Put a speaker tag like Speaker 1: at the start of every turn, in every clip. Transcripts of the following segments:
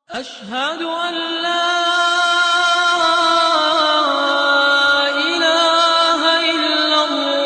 Speaker 1: أشهد أن لا إله إلا الله.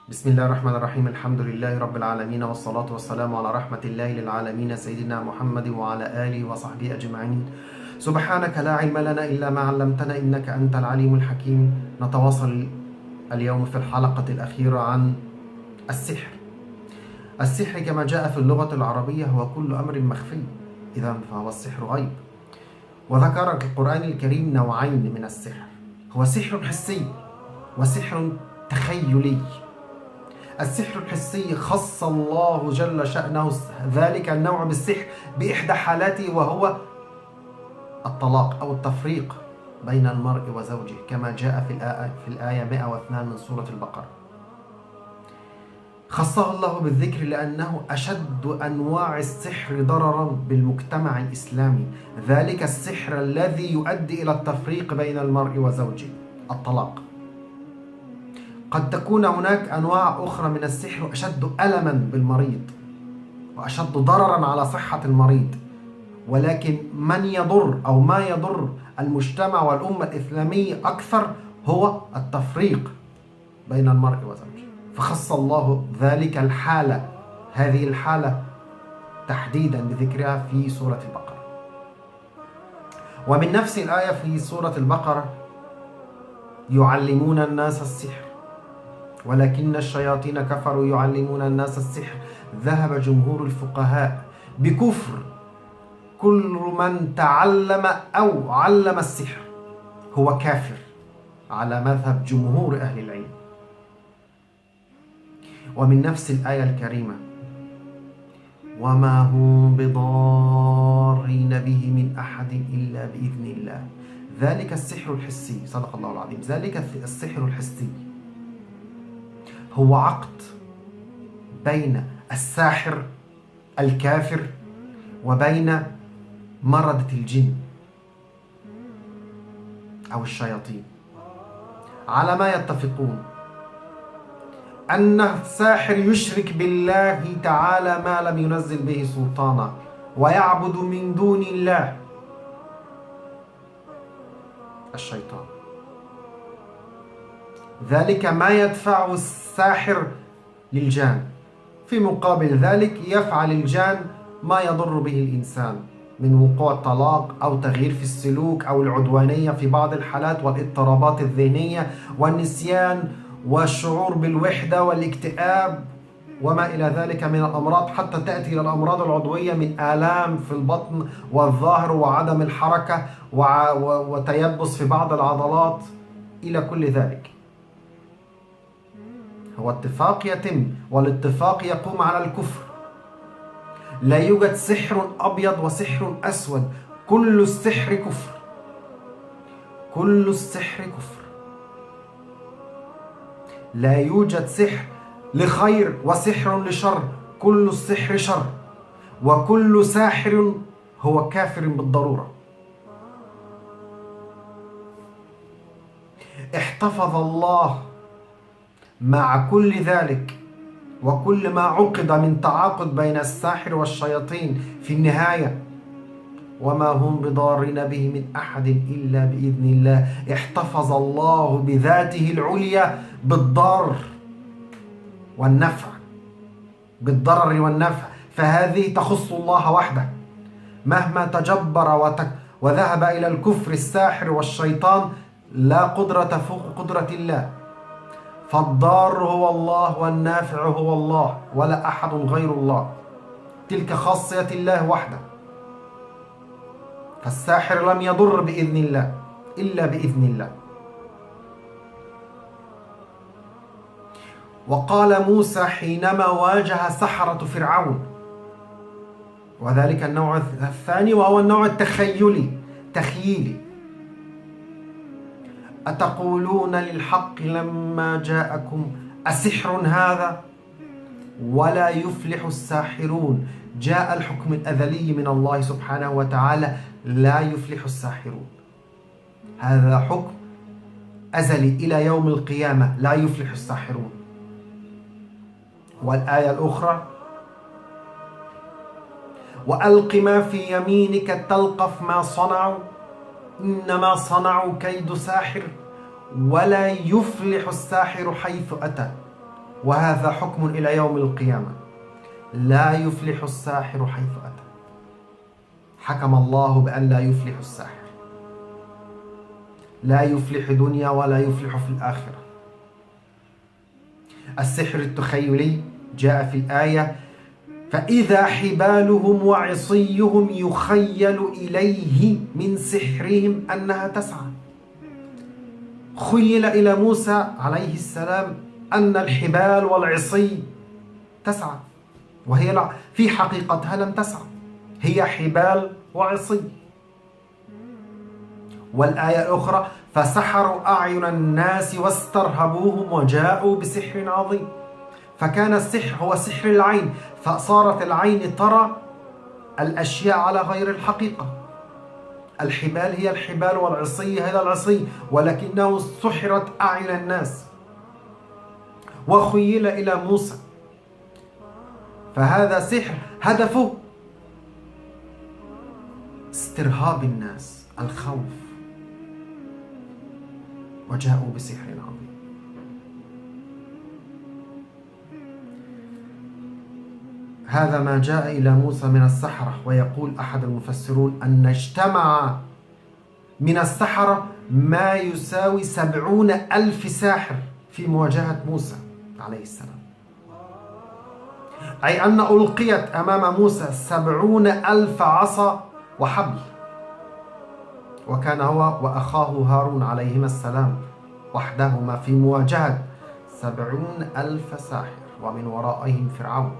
Speaker 2: بسم الله الرحمن الرحيم. الحمد لله رب العالمين، والصلاة والسلام على رحمة الله للعالمين سيدنا محمد وعلى آله وصحبه أجمعين. سبحانك لا علم لنا إلا ما علمتنا إنك أنت العليم الحكيم. نتواصل اليوم في الحلقة الأخيرة عن السحر. السحر كما جاء في اللغة العربية هو كل أمر مخفي، إذا فهو السحر غيب. وذكر القرآن الكريم نوعين من السحر، هو سحر حسي وسحر تخيلي. السحر الحسي خص الله جل شأنه ذلك النوع بالسحر بإحدى حالاته، وهو الطلاق أو التفريق بين المرء وزوجه كما جاء في الآية 102 من سورة البقرة. خصه الله بالذكر لأنه أشد أنواع السحر ضررا بالمجتمع الإسلامي، ذلك السحر الذي يؤدي إلى التفريق بين المرء وزوجه، الطلاق. قد تكون هناك أنواع أخرى من السحر أشد ألما بالمريض وأشد ضررا على صحة المريض، ولكن من يضر أو ما يضر المجتمع والأمة الإسلامية أكثر هو التفريق بين المرء وزوجه، فخص الله ذلك الحالة، هذه الحالة تحديدا بذكرها في سورة البقرة. ومن نفس الآية في سورة البقرة: يعلمون الناس السحر ولكن الشياطين كفروا يعلمون الناس السحر ذهب جمهور الفقهاء بكفر كل من تعلم أو علم السحر، هو كافر على مذهب جمهور أهل العلم. ومن نفس الآية الكريمة: وما هم بضارين به من أحد إلا بإذن الله، ذلك السحر الحسي. صدق الله العظيم. ذلك السحر الحسي هو عقد بين الساحر الكافر وبين مردة الجن أو الشياطين، على ما يتفقون أن الساحر يشرك بالله تعالى ما لم ينزل به سلطانا ويعبد من دون الله الشيطان. ذلك ما يدفع الساحر للجان، في مقابل ذلك يفعل الجان ما يضر به الإنسان من وقوع طلاق أو تغيير في السلوك أو العدوانية في بعض الحالات، والاضطرابات الذهنية والنسيان والشعور بالوحدة والاكتئاب وما إلى ذلك من الأمراض، حتى تأتي إلى الأمراض العضوية من آلام في البطن والظهر وعدم الحركة وتيبس في بعض العضلات إلى كل ذلك. هو اتفاق يتم، والاتفاق يقوم على الكفر. لا يوجد سحر أبيض وسحر أسود، كل السحر كفر، كل السحر كفر. لا يوجد سحر لخير وسحر لشر، كل السحر شر، وكل ساحر هو كافر بالضرورة. احتفظ الله مع كل ذلك وكل ما عقد من تعاقد بين الساحر والشياطين في النهاية: وما هم بضارين به من أحد إلا بإذن الله. احتفظ الله بذاته العليا بالضار والنفع، بالضرر والنفع، فهذه تخص الله وحده. مهما تجبر وذهب إلى الكفر الساحر والشيطان، لا قدرة فوق قدرة الله، فالضار هو الله والنافع هو الله ولا أحد غير الله، تلك خاصية الله وحده. فالساحر لم يضر بإذن الله إلا بإذن الله. وقال موسى حينما واجه سحرة فرعون، وذلك النوع الثاني وهو النوع التخيلي تخييلي: أتقولون للحق لما جاءكم أسحر هذا ولا يفلح الساحرون. جاء الحكم الأزلي من الله سبحانه وتعالى: لا يفلح الساحرون. هذا حكم أزلي إلى يوم القيامة، لا يفلح الساحرون. والآية الأخرى: وألق ما في يمينك تلقف ما صنعوا إنما صنعوا كيد ساحر ولا يفلح الساحر حيث أتى. وهذا حكم إلى يوم القيامة، لا يفلح الساحر حيث أتى. حكم الله بأن لا يفلح الساحر، لا يفلح دنيا ولا يفلح في الآخرة. السحر التخيلي جاء في الآية: فإذا حبالهم وعصيهم يخيل إليه من سحرهم أنها تسعى. خيل إلى موسى عليه السلام أن الحبال والعصي تسعى، وهي في حقيقتها لم تسعى، هي حبال وعصي. والآية الأخرى: فسحروا أعين الناس واسترهبوهم وجاءوا بسحر عظيم. فكان السحر هو سحر العين، فصارت العين ترى الأشياء على غير الحقيقة. الحبال هي الحبال والعصي هي العصي، ولكنه سحرت أعين الناس وخيل إلى موسى. فهذا سحر هدفه استرهاب الناس، الخوف، وجاءوا بسحر عظيم. هذا ما جاء إلى موسى من السحرة. ويقول أحد المفسرون أن اجتمع من السحرة ما يساوي 70,000 ساحر في مواجهة موسى عليه السلام، أي أن ألقيت أمام موسى 70,000 عصا وحبل، وكان هو وأخاه هارون عليهما السلام وحدهما في مواجهة 70,000 ساحر، ومن ورائهم فرعون.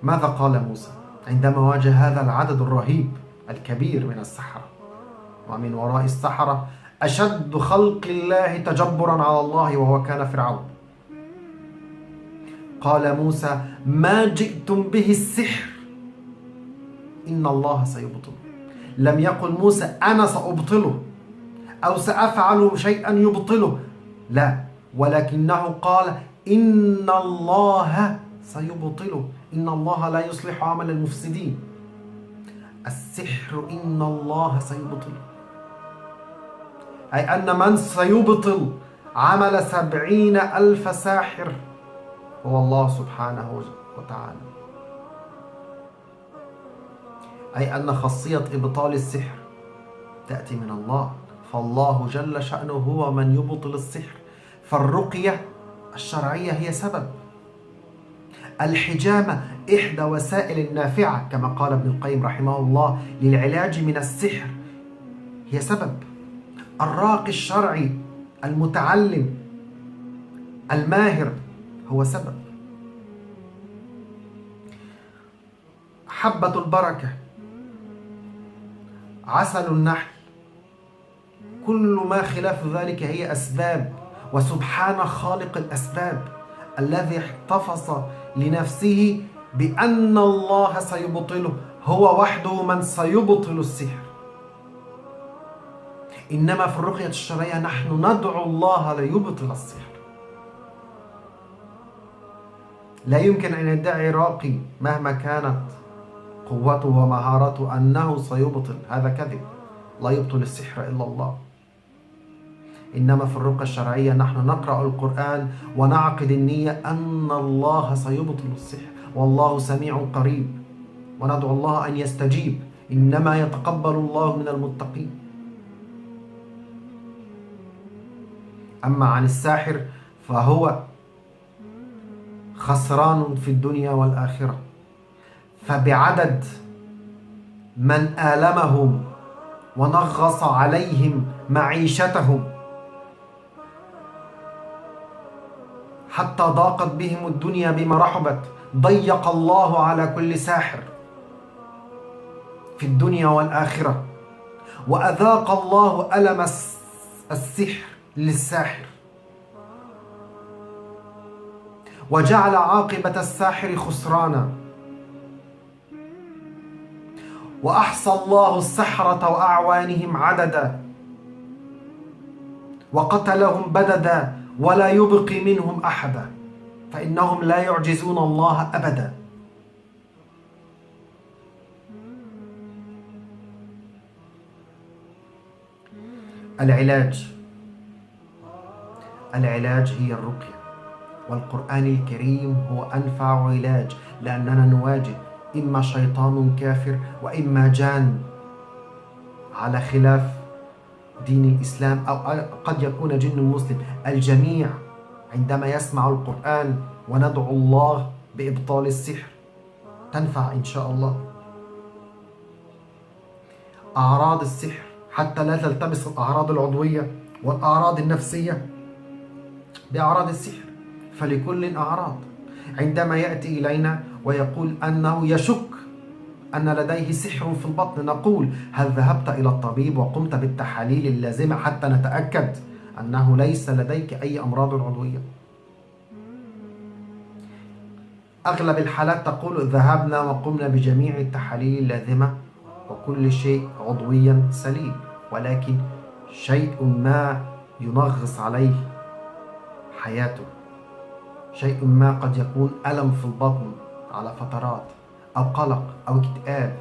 Speaker 2: ماذا قال موسى عندما واجه هذا العدد الرهيب الكبير من السحرة؟ ومن وراء السحرة أشد خلق الله تجبرا على الله وهو كان فرعون. قال موسى: ما جئتم به السحر إن الله سيبطله. لم يقل موسى أنا سأبطله أو سأفعل شيئا يبطله، لا، ولكنه قال إن الله سيبطله. إن الله لا يصلح عمل المفسدين. السحر إن الله سيبطله، أي أن من سيبطل عمل 70,000 ساحر هو الله سبحانه وتعالى، أي أن خاصية إبطال السحر تأتي من الله، فالله جل شأنه هو من يبطل السحر. فالرقية الشرعية هي سبب، الحجامة إحدى وسائل النافعة كما قال ابن القيم رحمه الله للعلاج من السحر، هي سبب. الراقي الشرعي المتعلم الماهر هو سبب. حبة البركة، عسل النحل، كل ما خلاف ذلك هي أسباب. وسبحان خالق الأسباب الذي احتفظ لنفسه بأن الله سيبطله، هو وحده من سيبطل السحر. إنما في الرقية الشرعية نحن ندعو الله ليبطل السحر. لا يمكن أن يدعي راقي مهما كانت قوته ومهارته أنه سيبطل، هذا كذب. لا يبطل السحر إلا الله. إنما في الرقية الشرعية نحن نقرأ القرآن ونعقد النية أن الله سيبطل السحر، والله سميع قريب، وندعو الله أن يستجيب. إنما يتقبل الله من المتقين. أما عن الساحر فهو خسران في الدنيا والآخرة، فبعدد من آلمهم ونغص عليهم معيشتهم حتى ضاقت بهم الدنيا بما رحبت، ضيق الله على كل ساحر في الدنيا والآخرة، وأذاق الله ألم السحر للساحر، وجعل عاقبة الساحر خسرانا، وأحصى الله السحرة وأعوانهم عددا، وقتلهم بددا، ولا يبقي منهم أحدا، فإنهم لا يعجزون الله أبدا. العلاج هي الرقية، والقرآن الكريم هو أنفع علاج، لأننا نواجه إما شيطان كافر وإما جان على خلاف دين الإسلام، أو قد يكون جن مسلم. الجميع عندما يسمع القرآن وندعو الله بإبطال السحر تنفع إن شاء الله. أعراض السحر حتى لا تلتبس الأعراض العضوية والأعراض النفسية بأعراض السحر، فلكل أعراض. عندما يأتي إلينا ويقول أنه يشك أن لديه سحر في البطن، نقول: هل ذهبت إلى الطبيب وقمت بالتحاليل اللازمة حتى نتأكد أنه ليس لديك أي أمراض عضوية؟ أغلب الحالات تقول: ذهبنا وقمنا بجميع التحاليل اللازمة وكل شيء عضويا سليم، ولكن شيء ما ينغص عليه حياته، شيء ما قد يكون ألم في البطن على فترات، أو قلق أو اكتئاب،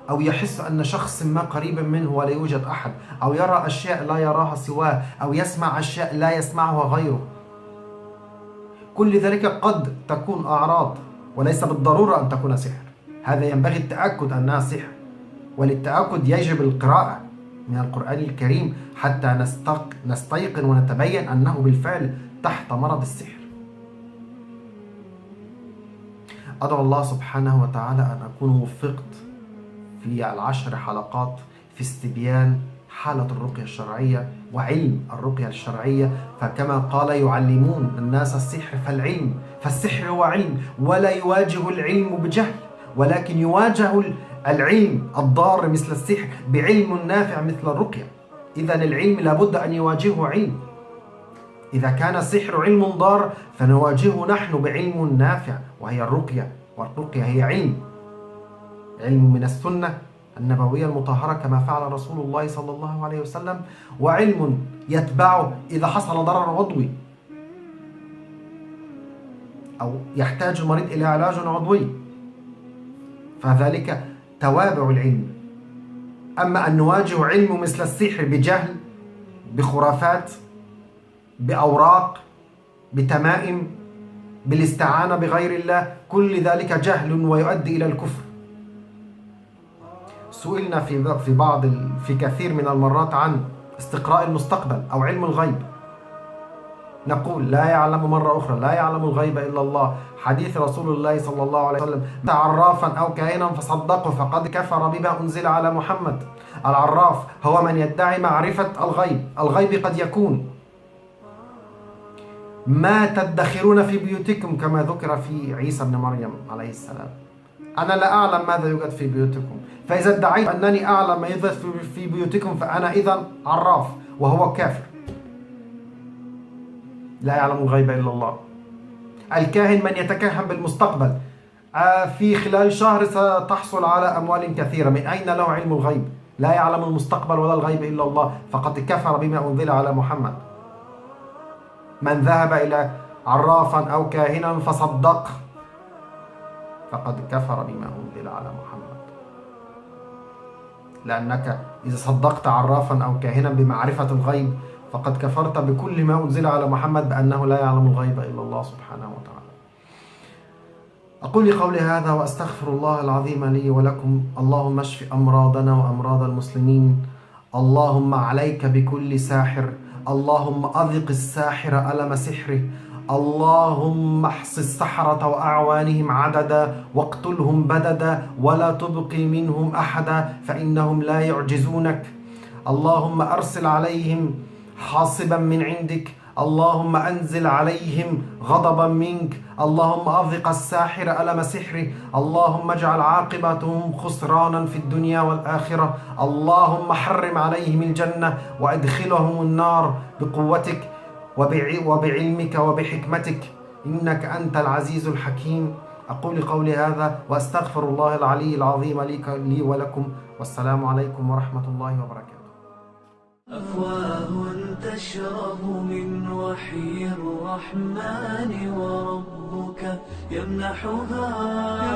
Speaker 2: أو يحس أن شخص ما قريب منه ولا يوجد أحد، أو يرى أشياء لا يراها سواه، أو يسمع أشياء لا يسمعها غيره. كل ذلك قد تكون أعراض وليس بالضرورة أن تكون سحر. هذا ينبغي التأكد أنها سحر، وللتأكد يجب القراءة من القرآن الكريم حتى نستيقن ونتبين أنه بالفعل تحت مرض السحر. أدعو الله سبحانه وتعالى أن أكون وفقت في 10 حلقات في استبيان حالة الرقية الشرعية وعلم الرقية الشرعية، فكما قال: يعلمون الناس السحر فالسحر هو علم، ولا يواجه العلم بجهل، ولكن يواجه العلم الضار مثل السحر بعلم نافع مثل الرقية. إذا العلم لابد أن يواجهه علم. إذا كان السحر علم ضار فنواجهه نحن بعلم نافع وهي الرقية، والرقية هي علم من السنة النبوية المطهرة كما فعل رسول الله صلى الله عليه وسلم، وعلم يتبعه إذا حصل ضرر عضوي أو يحتاج المريض إلى علاج عضوي، فذلك توابع العلم. أما أن نواجه علم مثل السحر بجهل، بخرافات، بأوراق، بتمائم، بالاستعانة بغير الله، كل ذلك جهل ويؤدي إلى الكفر. سئلنا في كثير من المرات عن استقراء المستقبل أو علم الغيب، نقول: لا يعلم مرة أخرى: لا يعلم الغيب إلا الله. حديث رسول الله صلى الله عليه وسلم: عرافا أو كاهنا فصدقه فقد كفر بما أنزل على محمد. العراف هو من يدعي معرفة الغيب قد يكون ما تدخرون في بيوتكم كما ذكر في عيسى بن مريم عليه السلام: أنا لا أعلم ماذا يوجد في بيوتكم، فإذا ادعيت أنني أعلم ما يوجد في بيوتكم فأنا إذن عراف، وهو كافر. لا يعلم الغيب إلا الله. الكاهن من يتكهن بالمستقبل: في خلال شهر ستحصل على أموال كثيرة. من أين له علم الغيب؟ لا يعلم المستقبل ولا الغيب إلا الله، فقد كفر بما أنزل على محمد. من ذهب إلى عرافا أو كاهنا فصدق فقد كفر بما أنزل على محمد، لأنك إذا صدقت عرافا أو كاهنا بمعرفة الغيب فقد كفرت بكل ما أنزل على محمد بأنه لا يعلم الغيب إلا الله سبحانه وتعالى. أقول قولي هذا وأستغفر الله العظيم لي ولكم. اللهم اشف أمراضنا وأمراض المسلمين. اللهم عليك بكل ساحر، اللهم أذق الساحر ألم سحره، اللهم احص السحرة وأعوانهم عددا واقتلهم بددا ولا تبقي منهم أحدا فإنهم لا يعجزونك. اللهم أرسل عليهم حاصبا من عندك، اللهم أنزل عليهم غضبا منك، اللهم أذق الساحر ألم سحره، اللهم اجعل عاقبتهم خسرانا في الدنيا والآخرة، اللهم حرم عليهم الجنة وأدخلهم النار بقوتك وبعلمك وبحكمتك، إنك أنت العزيز الحكيم. أقول قولي هذا وأستغفر الله العلي العظيم لي ولكم، والسلام عليكم ورحمة الله وبركاته.
Speaker 1: أفواه
Speaker 3: تشرب من وحي الرحمن وربك يمنحها